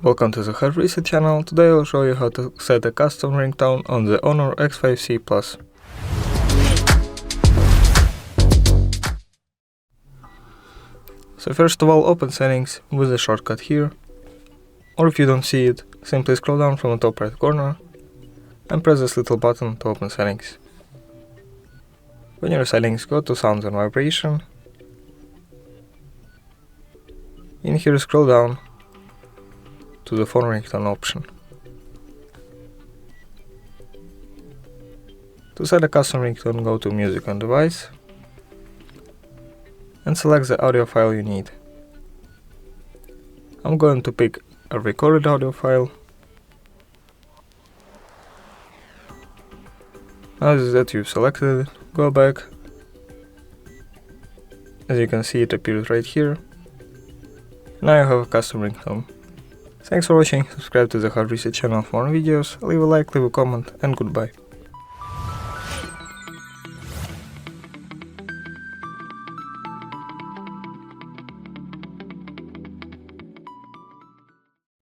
Welcome to the HONOR X5c channel. Today I'll show you how to set a custom ringtone on the HONOR X5c Plus. So first of all, open settings with the shortcut here, or if you don't see it, simply scroll down from the top right corner and press this little button to open settings. When you're in settings, go to sounds and vibration. In here scroll down to the phone ringtone option. To set a custom ringtone, go to music on device and select the audio file you need. I'm going to pick a recorded audio file. Now that you've selected it, go back. As you can see, it appears right here. Now you have a custom ringtone. Thanks for watching, subscribe to the HONOR X5c channel for more videos, leave a like, leave a comment, and goodbye.